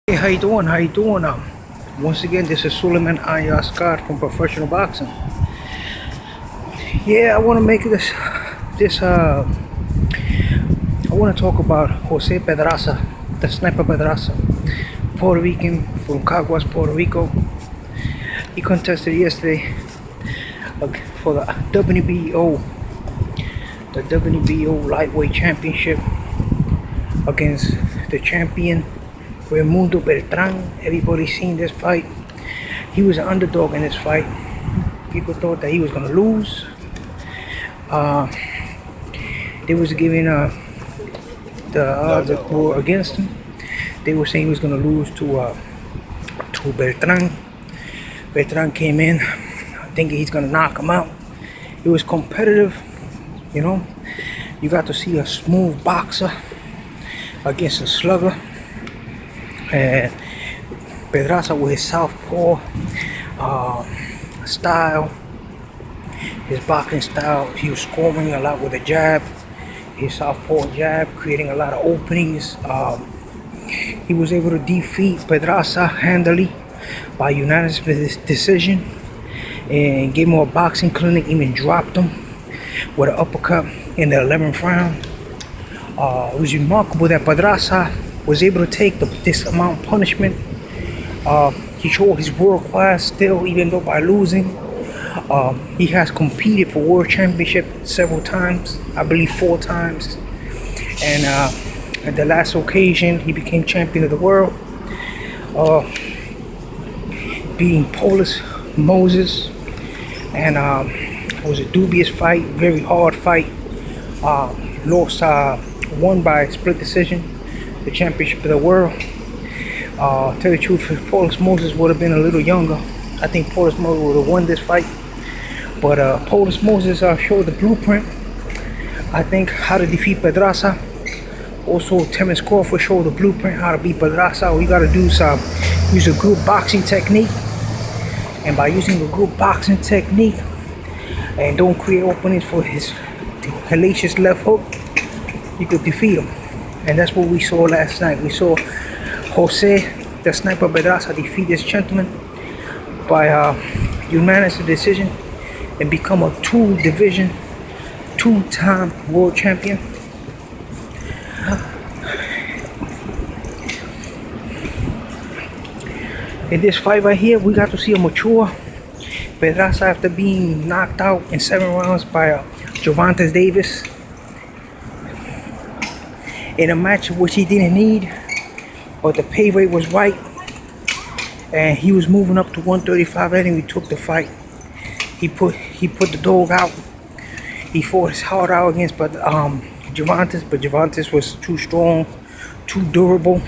Hey, how you doing? How you doing? Once again, this is Suleiman Scott from Professional Boxing. Yeah, I want to make I want to talk about Jose Pedraza, the Sniper Pedraza, Puerto Rican from Caguas, Puerto Rico. He contested yesterday for the WBO lightweight championship against the champion Reymundo Beltran. Everybody's seen this fight. He was an underdog in this fight. People thought that he was gonna lose. They was giving the odds that were against him. They were saying he was gonna lose to Beltran. Beltran came in thinking he's gonna knock him out. It was competitive, you know. You got to see a smooth boxer against a slugger. And Pedraza with his southpaw style, his boxing style, he was scoring a lot with a jab, his southpaw jab, creating a lot of openings. He was able to defeat Pedraza handily by unanimous decision and gave him a boxing clinic, even dropped him with an uppercut in the 11th round. It was remarkable that Pedraza was able to take this amount of punishment. He showed his world class still, even though by losing. He has competed for world championship several times, I believe 4 times. And at the last occasion, he became champion of the world, beating Paulus Moses. And it was a dubious fight, very hard fight. Won by split decision, the championship of the world. Tell the truth, if Paulus Moses would have been a little younger, I think Paulus Moses would have won this fight. But Paulus Moses showed the blueprint, I think, how to defeat Pedraza. Also, Terence Crawford showed the blueprint how to beat Pedraza. All you gotta do is use a group boxing technique. And by using a group boxing technique and don't create openings for his hellacious left hook, you could defeat him. And that's what we saw last night. We saw Jose, the Sniper Pedraza, defeat this gentleman by unanimous decision and become a 2-time world champion. In this fight right here, we got to see a mature Pedraza after being knocked out in 7 rounds by Gervonta Davis in a match which he didn't need, but the pay rate was right, and he was moving up to 135, and we took the fight. He put the dog out. He fought his heart out against Gervonta was too strong, too durable,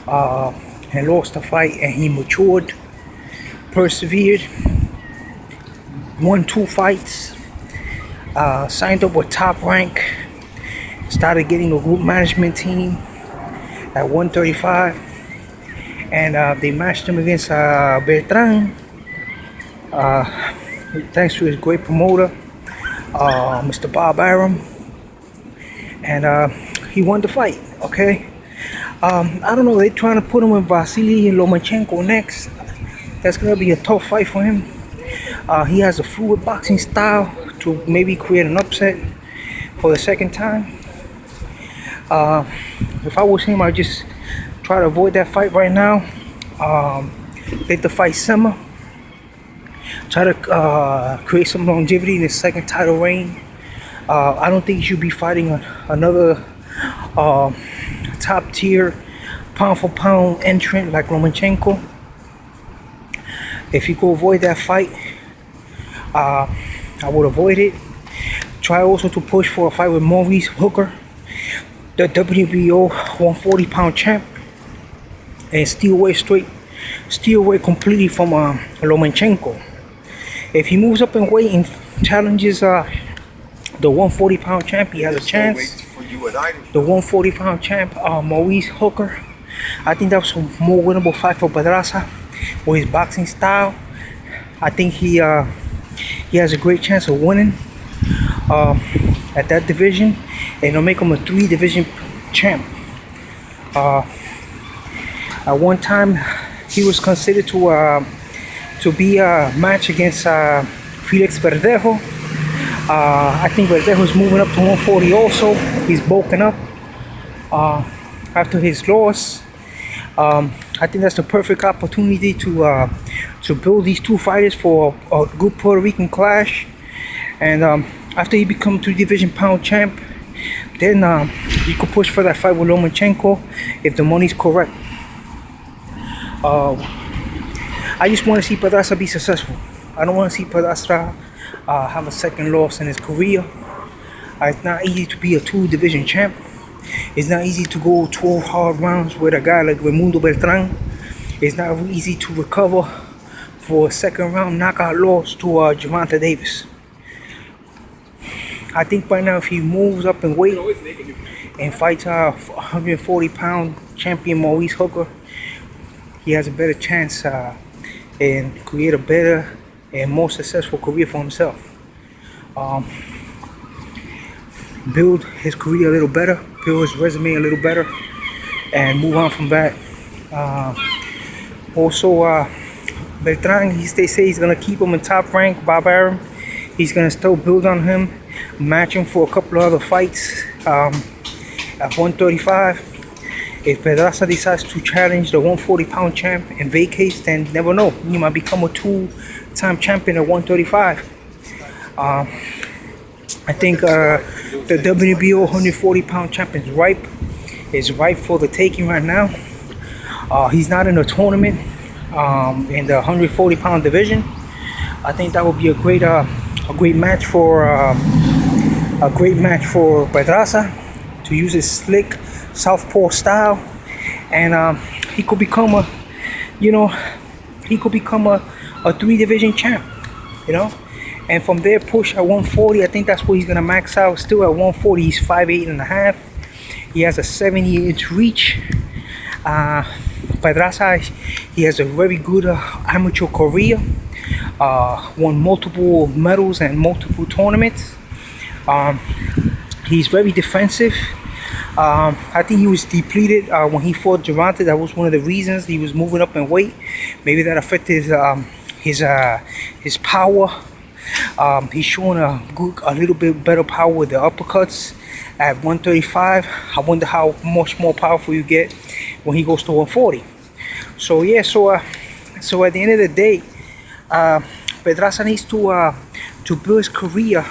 and lost the fight. And he matured, persevered, won 2 fights, signed up with Top Rank, started getting a group management team at 135, and they matched him against Beltran, thanks to his great promoter, Mr. Bob Arum, and he won the fight. Okay, I don't know, they're trying to put him with Vasily Lomachenko next. That's gonna be a tough fight for him. He has a fluid boxing style to maybe create an upset for the second time. If I was him, I'd just try to avoid that fight right now. Let the fight simmer. Try to create some longevity in his second title reign. I don't think he should be fighting another top tier pound for pound entrant like Lomachenko. If you could avoid that fight, I would avoid it. Try also to push for a fight with Maurice Hooker, the WBO 140-pound champ, and steal away completely from Lomachenko. If he moves up in weight and challenges the 140-pound champ, he has a chance. The 140-pound champ, Maurice Hooker, I think that was a more winnable fight for Pedraza with his boxing style. I think he has a great chance of winning at that division, and it'll make him a 3-division champ. At one time, he was considered to be a match against Felix Verdejo. I think Verdejo's moving up to 140 also. He's bulking up after his loss. I think that's the perfect opportunity to build these two fighters for a good Puerto Rican clash. And after he becomes 3 division pound champ, then you could push for that fight with Lomachenko if the money's correct. I just want to see Pedraza be successful. I don't want to see Pedraza have a second loss in his career. It's not easy to be a 2 division champ. It's not easy to go 12 hard rounds with a guy like Reymundo Beltran. It's not easy to recover for a second round knockout loss to Gervonta Davis. I think right now if he moves up in weight and fights 140 pound champion Maurice Hooker, he has a better chance and create a better and more successful career for himself. Build his career a little better, build his resume a little better, and move on from that. Also, Beltran, they say he's gonna keep him in top rank. Bob Arum, he's gonna still build on him, match him for a couple of other fights at 135. If Pedraza decides to challenge the 140 pound champ and vacates, then never know, he might become a 2-time champion at 135. I think the WBO 140 pound champion is ripe for the taking right now. He's not in a tournament in the 140 pound division. I think that would be a great match for Pedraza to use his slick southpaw style, and he could become a 3 division champ, and from there push at 140. I think that's where he's gonna max out. Still at 140, he's 5'8.5". He has a 70-inch reach. Pedraza, he has a very good amateur career. Won multiple medals and multiple tournaments. He's very defensive. I think he was depleted when he fought Gervonta. That was one of the reasons he was moving up in weight. Maybe that affected his power. He's showing a little bit better power with the uppercuts at 135. I wonder how much more powerful you get when he goes to 140. So yeah, so at the end of the day, Pedraza needs to build his career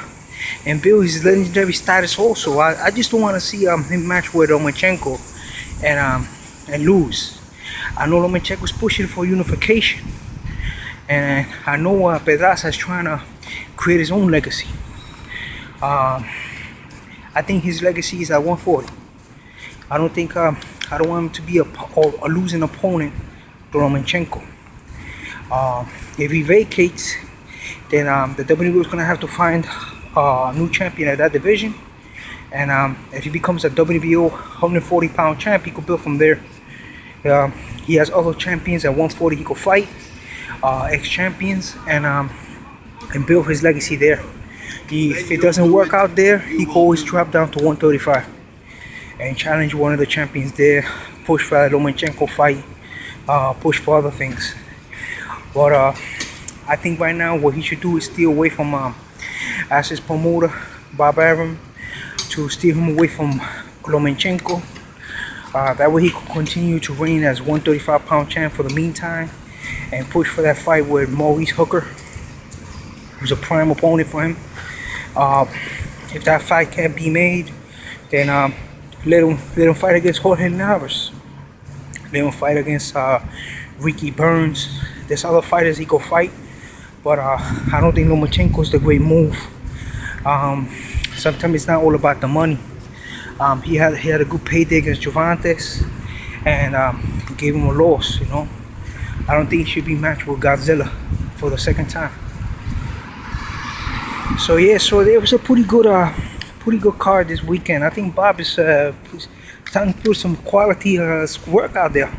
and build his legendary status also. I just don't want to see him match with Lomachenko and lose. I know Lomachenko's pushing for unification, and I know Pedraza is trying to create his own legacy. I think his legacy is at 140. I don't want him to be a losing opponent to Lomachenko. If he vacates, then the WBO is going to have to find a new champion at that division, and if he becomes a WBO 140 pound champ, he could build from there. He has other champions at 140 he could fight, ex-champions, and build his legacy there. If it doesn't work out there, he could always drop down to 135 and challenge one of the champions there, push for that Lomachenko fight, push for other things. But I think right now what he should do is steer away from as his promoter, Bob Arum, to steer him away from Lomachenko. That way he could continue to reign as 135 pound champ for the meantime and push for that fight with Maurice Hooker, who's a prime opponent for him. If that fight can't be made, then let him fight against Jorge Navas. Let him fight against Ricky Burns. There's other fighters he could fight, but I don't think Lomachenko is the great move. Sometimes it's not all about the money. He had a good payday against Gervonta, and he gave him a loss. I don't think he should be matched with Godzilla for the second time. So yeah, so there was a pretty good card this weekend. I think Bob is starting to put some quality work out there.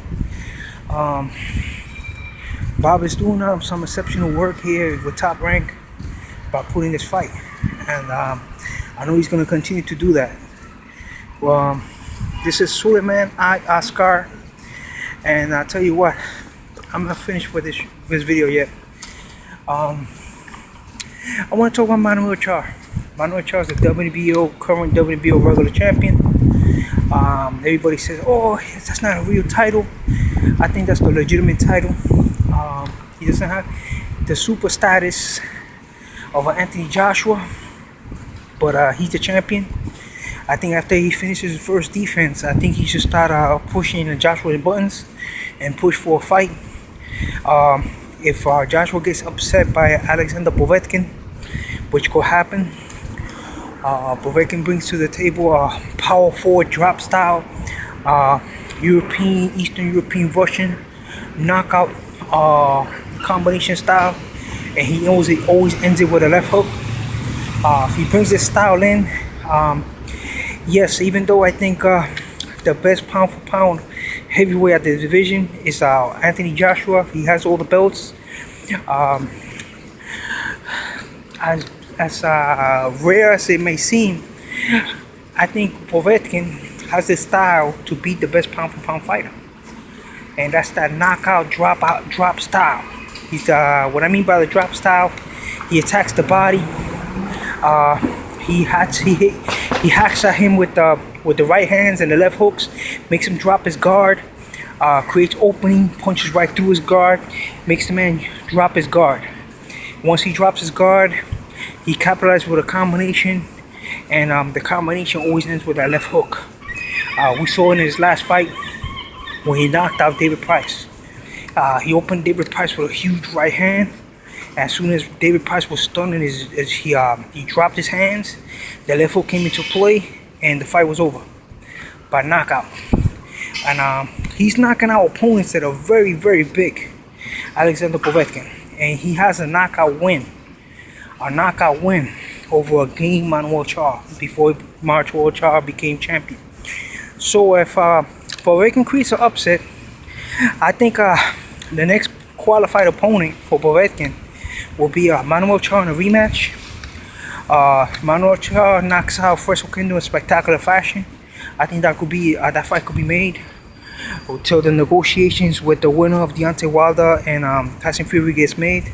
Bob is doing some exceptional work here with Top Rank by putting this fight, and I know he's going to continue to do that. Well, this is Suleiman I Oscar, And I'll tell you what, I'm not finished with this video yet. I want to talk about Manuel Char. Manuel Char is the current WBO regular champion. Everybody says, oh, that's not a real title. I think that's the legitimate title. He doesn't have the super status of Anthony Joshua, but he's the champion. I think after he finishes his first defense, I think he should start pushing Joshua's buttons and push for a fight. If Joshua gets upset by Alexander Povetkin, which could happen, Povetkin brings to the table a power forward drop style, Eastern European Russian knockout combination style, and he always ends it with a left hook. If he brings this style in, yes, even though I think the best pound for pound heavyweight at the division is Anthony Joshua. He has all the belts. As rare as it may seem, I think Povetkin has the style to beat the best pound for pound fighter, and that's that knockout drop style. He's what I mean by the drop style, he attacks the body. He hacks at him with the right hands and the left hooks, makes him drop his guard, creates opening, punches right through his guard, makes the man drop his guard. Once he drops his guard, he capitalizes with a combination, and the combination always ends with that left hook. We saw in his last fight when he knocked out David Price. He opened David Price with a huge right hand. As soon as David Price was stunned, as he dropped his hands, the left hook came into play, and the fight was over by knockout. And he's knocking out opponents that are very, very big. Alexander Povetkin, and he has a knockout win over a game Manuel Char before Manuel Char became champion. So if Povetkin creates an upset, I think the next qualified opponent for Povetkin will be Manuel Char in a rematch. Manuel Char knocks out Fresco Kendo in spectacular fashion. I think that fight could be made until the negotiations with the winner of Deontay Wilder and Tyson Fury gets made.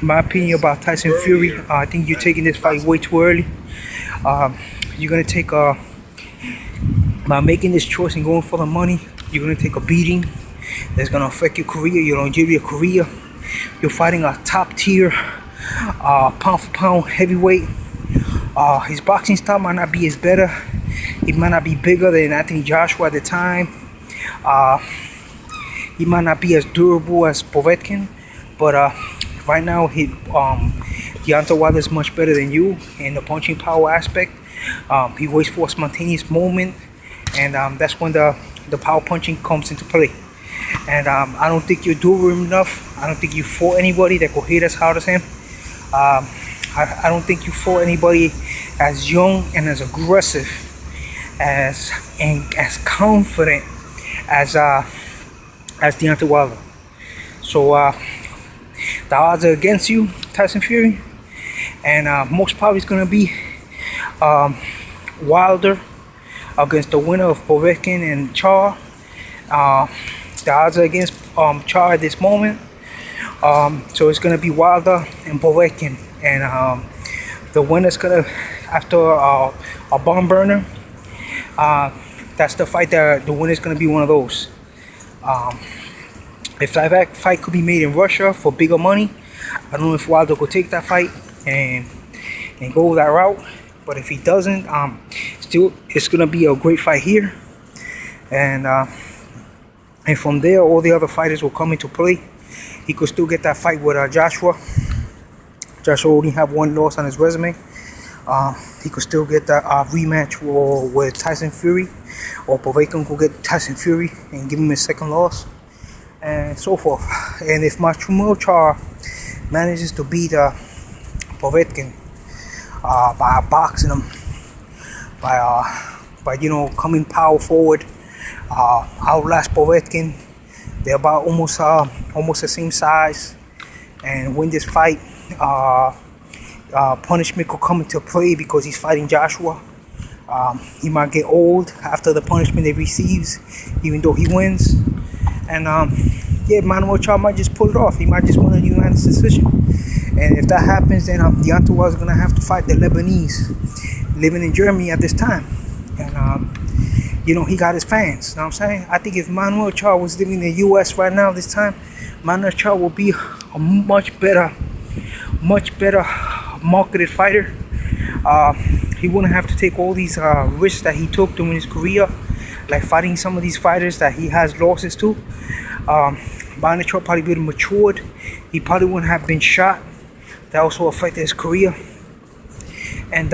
My opinion about Tyson Fury, I think you're taking this fight way too early. You're gonna take by making this choice and going for the money, you're gonna take a beating that's gonna affect your career, your longevity of career. You're fighting a top tier pound for pound heavyweight. His boxing style might not be as better. He might not be bigger than Anthony Joshua at the time. He might not be as durable as Povetkin, but right now Deontay Wilder is much better than you in the punching power aspect. He waits for a spontaneous moment, and that's when the power punching comes into play. And I don't think you're durable enough. I don't think you fought anybody that could hit as hard as him. I don't think you fought anybody as young and as aggressive and as confident as Deontay Wilder. So the odds are against you, Tyson Fury, and most probably it's gonna be Wilder against the winner of Povetkin and Char. The odds are against Char at this moment, so it's gonna be Wilder and Povetkin, and the winner's gonna, after a barn burner, that's the fight that the winner's gonna be one of those. If that fight could be made in Russia for bigger money, I don't know if Wilder could take that fight and go that route. But if he doesn't, still it's gonna be a great fight here, and from there all the other fighters will come into play. He could still get that fight with Joshua. Joshua only have one loss on his resume. He could still get that rematch with Tyson Fury, or Povetkin could get Tyson Fury and give him his second loss, and so forth. And if Manuel Char manages to beat Povetkin by boxing him, by coming power forward, outlast Povetkin, they're about almost the same size, and win this fight, punishment could come into play because he's fighting Joshua. He might get old after the punishment he receives, even though he wins. And yeah, Manuel Charles might just pull it off. He might just win a unanimous decision. And if that happens, then Deontay is going to have to fight the Lebanese living in Germany at this time. And, you know, he got his fans. You know what I'm saying? I think if Manuel Charles was living in the U.S. right now this time, Manuel Charles will be a much better marketed fighter. He wouldn't have to take all these risks that he took during his career, like fighting some of these fighters that he has losses to. Manuel Charles probably would have matured. He probably wouldn't have been shot. That also affected his career. And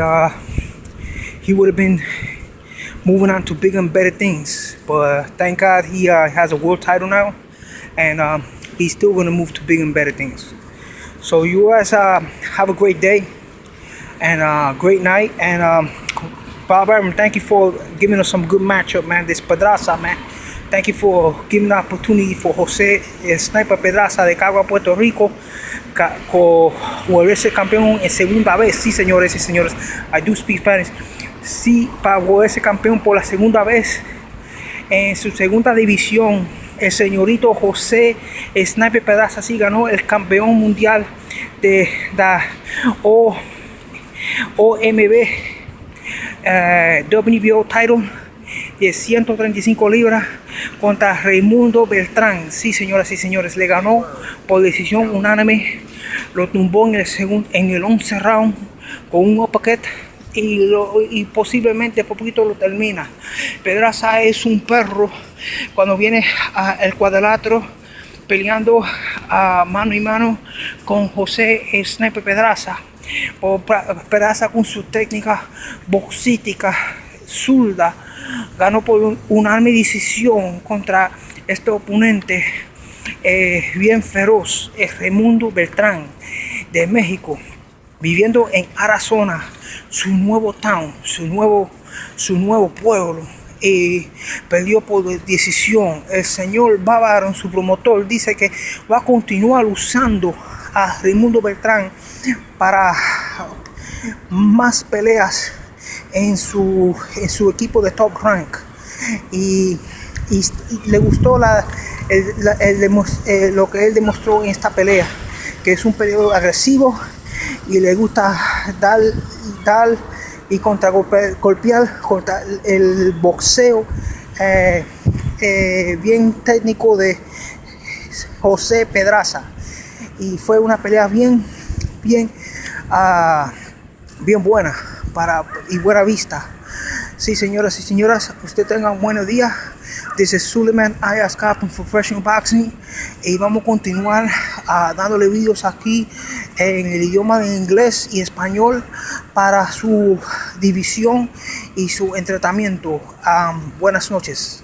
he would have been moving on to bigger and better things. But thank God he has a world title now. And he's still going to move to bigger and better things. So you guys have a great day and great night. And Bob Arum, thank you for giving us some good matchup, man. This Pedraza, man. Thank you for giving the opportunity for José Sniper Pedraza de Cagua, Puerto Rico, volverse campeón en segunda vez. Sí, señores y señores. I do speak Spanish. Sí, para volverse campeón por la segunda vez en su segunda división. El señorito José Sniper Pedraza sí ganó el campeón mundial de la OMB WBO title de 135 libras contra Reymundo Beltran. Sí, señoras y señores, le ganó por decisión unánime. Lo tumbó en el 11 round con un uppercut y posiblemente por poquito lo termina. Pedraza es un perro cuando viene al cuadrilátero peleando mano y mano con José Sniper Pedraza. Pedraza con su técnica boxística zurda ganó por unánime decisión contra este oponente bien feroz, Reymundo Beltran de México, viviendo en Arizona, su nuevo town, su nuevo pueblo. Y perdió por decisión. El señor Bávaro, su promotor, dice que va a continuar usando a Reymundo Beltran para más peleas en su equipo de Top Rank. Y le gustó lo que él demostró en esta pelea, que es un peleador agresivo y le gusta dar y golpear contra el boxeo bien técnico de José Pedraza. Y fue una pelea bien buena y buena vista. Sí, señoras y señoras, usted tenga un buen día. This is Suleiman Ayas Captain for Professional Boxing. Y vamos a continuar dándole videos aquí en el idioma de inglés y español para su división y su entrenamiento. Buenas noches.